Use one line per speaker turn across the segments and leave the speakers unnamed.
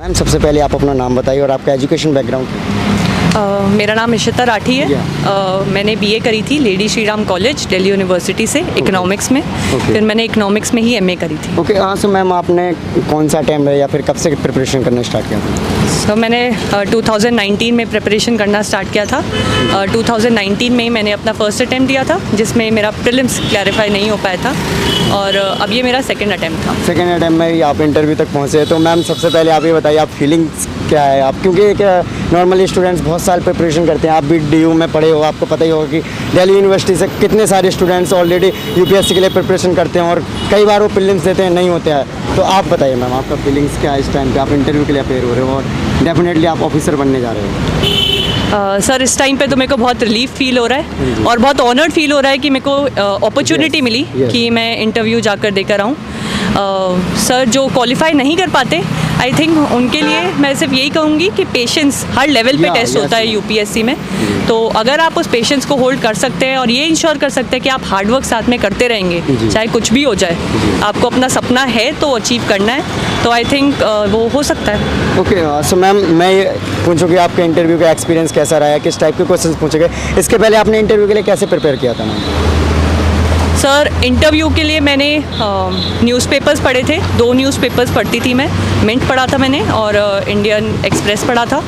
Ma'am सबसे पहले आप अपना नाम बताइए और आपका एजुकेशन बैकग्राउंड।
मेरा नाम इशिता राठी है। मैंने बीए करी थी lady Shri Ram college Delhi university से इकोनॉमिक्स में। फिर मैंने इकोनॉमिक्स में ही एमए करी थी।
ओके, हाँ। सो मैम आपने कौन सा अटैम्प्ट है या फिर कब से प्रिपरेशन करना स्टार्ट किया था?
सो मैंने 2019 में प्रिपरेशन करना स्टार्ट किया था। 2019 में ही मैंने अपना फर्स्ट अटैम्प्ट दिया था, जिसमें मेरा प्रीलिम्स क्लैरिफाई नहीं हो पाया था, और अब ये मेरा सेकंड अटैम्प्ट था।
सेकंड अटैम्प्ट में ही आप इंटरव्यू तक पहुँचे। तो मैम सबसे पहले आप ये बताइए, आप फीलिंग्स क्या है आप, क्योंकि एक नॉर्मली स्टूडेंट्स बहुत साल प्रिपरेशन करते हैं। आप भी डीयू में पढ़े हो, आपको पता ही होगा कि दिल्ली यूनिवर्सिटी से कितने सारे स्टूडेंट्स ऑलरेडी यूपीएससी के लिए प्रिपरेशन करते हैं और कई बार वो प्रीलिम्स देते हैं, नहीं होते हैं। तो आप बताइए मैम, आपका फीलिंग्स क्या है इस टाइम पे? आप इंटरव्यू के लिए अपेयर हो रहे हो और डेफिनेटली आप ऑफिसर बनने जा रहे हो।
सर इस टाइम पे तो मेरे को बहुत रिलीफ फील हो रहा है और बहुत ऑनर्ड फील हो रहा है कि मेरे को अपॉर्चुनिटी मिली कि मैं इंटरव्यू जाकर देकर आऊँ। सर जो क्वालिफाई नहीं कर पाते, आई थिंक उनके लिए मैं सिर्फ यही कहूँगी कि पेशेंस हर लेवल पे टेस्ट होता है यूपीएससी में। तो अगर आप उस पेशेंस को होल्ड कर सकते हैं और ये इंश्योर कर सकते हैं कि आप हार्डवर्क साथ में करते रहेंगे, चाहे कुछ भी हो जाए, आपको अपना सपना है तो अचीव करना है, तो आई थिंक वो हो सकता है।
ओके, सो मैम मैं पूछूँ कि आपके इंटरव्यू का एक्सपीरियंस कैसा रहा है, किस टाइप के क्वेश्चंस पूछे गए? इसके पहले आपने इंटरव्यू के लिए कैसे प्रिपेयर किया था मैम?
सर इंटरव्यू के लिए मैंने न्यूज़पेपर्स पढ़े थे। 2 न्यूज़पेपर्स पढ़ती थी मैं। मिंट पढ़ा था मैंने और इंडियन एक्सप्रेस पढ़ा था।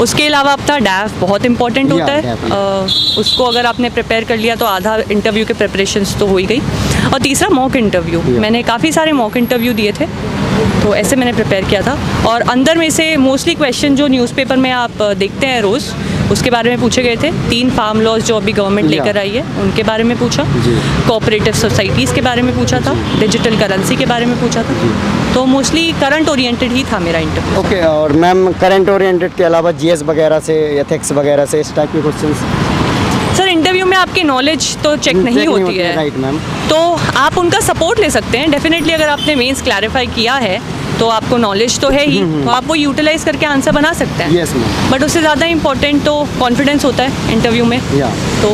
उसके अलावा आपका डैफ बहुत इंपॉर्टेंट होता है। उसको अगर आपने प्रिपेयर कर लिया तो आधा इंटरव्यू के प्रिपरेशंस तो हो ही गई। और तीसरा मॉक इंटरव्यू, मैंने काफ़ी सारे मॉक इंटरव्यू दिए थे, तो ऐसे मैंने प्रिपेयर किया था। और अंदर में से मोस्टली क्वेश्चन जो न्यूज़पेपर में आप देखते हैं रोज़, उसके बारे में पूछे गए थे। 3 फार्म लॉज जो अभी गवर्नमेंट लेकर आई है उनके बारे में पूछा, कोऑपरेटिव सोसाइटीज़ के बारे में पूछा था, डिजिटल करेंसी के बारे में पूछा था। तो मोस्टली करंट ओरिएंटेड ही था मेरा इंटरव्यू।
ओके, और मैम करंट ओरिएंटेड के अलावा जीएस वगैरह से, एथिक्स वगैरह से, इस टाइप के क्वेश्चंस?
सर इंटरव्यू में आपकी नॉलेज तो चेक नहीं होती है,
राइट मैम।
तो आप उनका सपोर्ट ले सकते हैं। डेफिनेटली अगर आपने मेंस क्लैरिफाई किया है तो आपको नॉलेज तो है ही, तो आप वो यूटिलाइज करके आंसर बना सकते हैं।
Yes ma'am.
बट उससे ज़्यादा इंपॉर्टेंट तो कॉन्फिडेंस होता है इंटरव्यू में। तो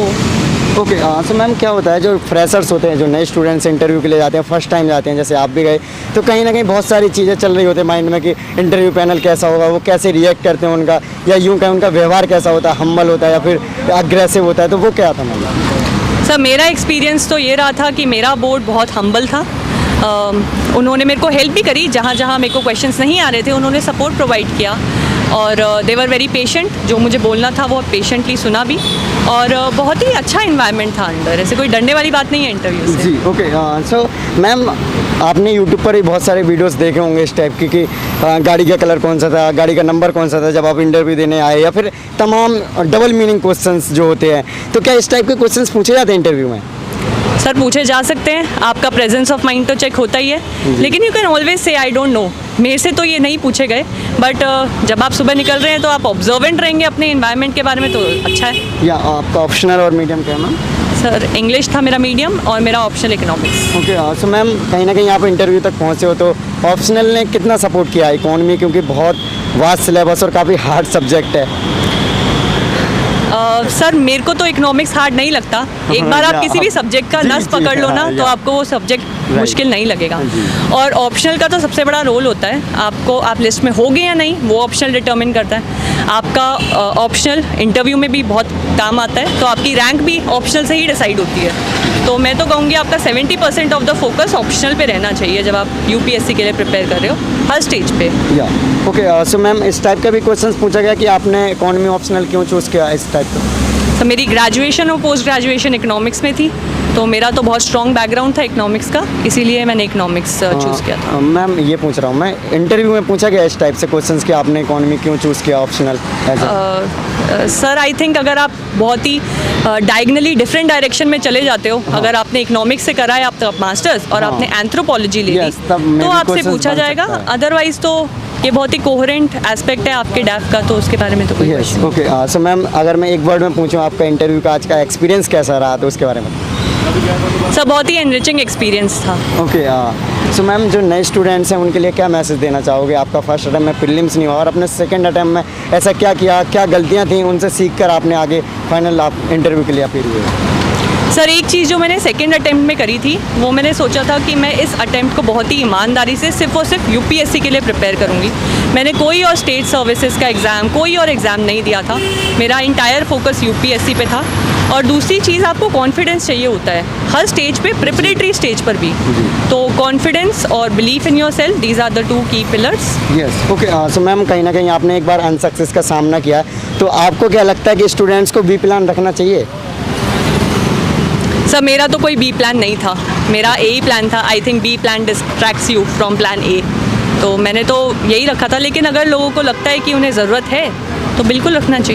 ओके, सो मैम क्या होता है, जो फ्रेशर्स होते हैं, जो नए स्टूडेंट्स इंटरव्यू के लिए जाते हैं, फर्स्ट टाइम जाते हैं, जैसे आप भी गए, तो कहीं ना कहीं बहुत सारी चीज़ें चल रही होती है माइंड में कि इंटरव्यू पैनल कैसा होगा, वो कैसे रिएक्ट करते हैं उनका, या यूँ कहें उनका व्यवहार कैसा होता है, हम्बल होता है या फिर अग्रेसिव होता है, तो वो क्या था मैम?
सर मेरा एक्सपीरियंस तो ये रहा था कि मेरा बोर्ड बहुत हम्बल था। उन्होंने मेरे को हेल्प भी करी, जहाँ जहाँ मेरे को क्वेश्चंस नहीं आ रहे थे उन्होंने सपोर्ट प्रोवाइड किया, और दे वर वेरी पेशेंट। जो मुझे बोलना था वो पेशेंटली सुना भी, और बहुत ही अच्छा इन्वायरमेंट था अंदर। ऐसे कोई डरने वाली बात नहीं है इंटरव्यू से।
जी ओके, सो मैम आपने यूट्यूब पर भी बहुत सारे वीडियोस देखे होंगे इस टाइप की कि गाड़ी का कलर कौन सा था, गाड़ी का नंबर कौन सा था जब आप इंटरव्यू देने आए, या फिर तमाम डबल मीनिंग क्वेश्चंस जो होते हैं, तो क्या इस टाइप के क्वेश्चंस पूछे जाते हैं इंटरव्यू में?
सर पूछे जा सकते हैं, आपका प्रेजेंस ऑफ माइंड तो चेक होता ही है, लेकिन you can always say I don't know. मेरे से तो ये नहीं पूछे गए, बट जब आप सुबह निकल रहे हैं तो आप ऑब्जर्वेंट रहेंगे अपने इन्वायरमेंट के बारे में, तो अच्छा है।
या आपका ऑप्शनल और मीडियम क्या है मैम?
सर इंग्लिश था मेरा मीडियम और मेरा optional economics.
Okay, so ma'am कहीं ना कहीं आप इंटरव्यू तक पहुँचे हो, तो ऑप्शनल ने कितना सपोर्ट किया इकोनॉमी, क्योंकि बहुत वास्ट सिलेबस और काफ़ी हार्ड सब्जेक्ट है?
सर मेरे को तो इकोनॉमिक्स हार्ड नहीं लगता। एक बार आप किसी भी सब्जेक्ट का नस पकड़ लो ना, तो आपको वो सब्जेक्ट मुश्किल नहीं लगेगा। और ऑप्शनल का तो सबसे बड़ा रोल होता है, आपको आप लिस्ट में होगे या नहीं वो ऑप्शनल डिटर्मिन करता है। आपका ऑप्शनल इंटरव्यू में भी बहुत काम आता है, तो आपकी रैंक भी ऑप्शनल से ही डिसाइड होती है। तो मैं तो कहूँगी आपका 70% ऑफ द फोकस ऑप्शनल पे रहना चाहिए जब आप यूपीएससी के लिए प्रिपेयर कर रहे हो, हर स्टेज पे।
या ओके, सो मैम इस टाइप का भी क्वेश्चन पूछा गया कि आपने इकोनॉमी ऑप्शनल क्यों चूज़ किया इस टाइप का?
तो मेरी ग्रेजुएशन और पोस्ट ग्रेजुएशन इकोनॉमिक्स में थी, तो मेरा तो बहुत स्ट्रॉन्ग बैकग्राउंड था इकोनॉमिक्स का, इसीलिए मैंने इकोनॉमिक्स चूज़ किया था।
मैम ये पूछ रहा हूँ मैं, इंटरव्यू में पूछा गया इस टाइप से क्वेश्चंस कि आपने इकोनॉमी क्यों चूज़ किया ऑप्शनल?
सर आई थिंक अगर आप बहुत ही डायगनली डिफरेंट डायरेक्शन में चले जाते हो, अगर आपने इकोनॉमिक्स से करा है आप मास्टर्स और आपने एंथ्रोपोलॉजी ले ली, तो आपसे पूछा जाएगा। अदरवाइज तो ये बहुत ही कोहेरेंट एस्पेक्ट है आपके डैफ का, तो उसके बारे में तो कोई क्वेश्चन।
ओके, सो मैम अगर मैं एक वर्ड में पूछूं आपका इंटरव्यू का आज का एक्सपीरियंस कैसा रहा, तो उसके बारे में?
सर बहुत ही एनरिचिंग एक्सपीरियंस था।
ओके, सो मैम जो नए स्टूडेंट्स हैं उनके लिए क्या मैसेज देना चाहोगे? आपका फर्स्ट अटैम्प्ट में प्रीलिम्स नहीं हुआ और अपने सेकंड अटैम्प्ट में ऐसा क्या किया, क्या गलतियाँ थी, उनसे सीख कर आपने आगे फाइनल आप इंटरव्यू के लिए अपील हुए?
सर एक चीज़ जो मैंने सेकेंड अटेम्प्ट में करी थी, वो मैंने सोचा था कि मैं इस अटेम्प्ट को बहुत ही ईमानदारी से सिर्फ और सिर्फ यूपीएससी के लिए प्रिपेयर करूँगी। मैंने कोई और स्टेट सर्विसेज का एग्ज़ाम, कोई और एग्ज़ाम नहीं दिया था। मेरा इंटायर फोकस यूपीएससी पे था। और दूसरी चीज़, आपको कॉन्फिडेंस चाहिए होता है हर स्टेज पे, प्रिपरेटरी स्टेज पर भी। तो कॉन्फिडेंस और belief in yourself, these are the 2 key pillars.
Yes, okay. So ma'am, कहीं ना कहीं आपने एक बार अनसक्सेस का सामना किया, तो आपको क्या लगता है कि स्टूडेंट्स को बी प्लान रखना चाहिए?
सर मेरा तो कोई बी प्लान नहीं था, मेरा ए ही प्लान था। I think B plan distracts you from plan A. तो मैंने तो यही रखा था, लेकिन अगर लोगों को लगता है कि उन्हें ज़रूरत है तो बिल्कुल रखना चाहिए।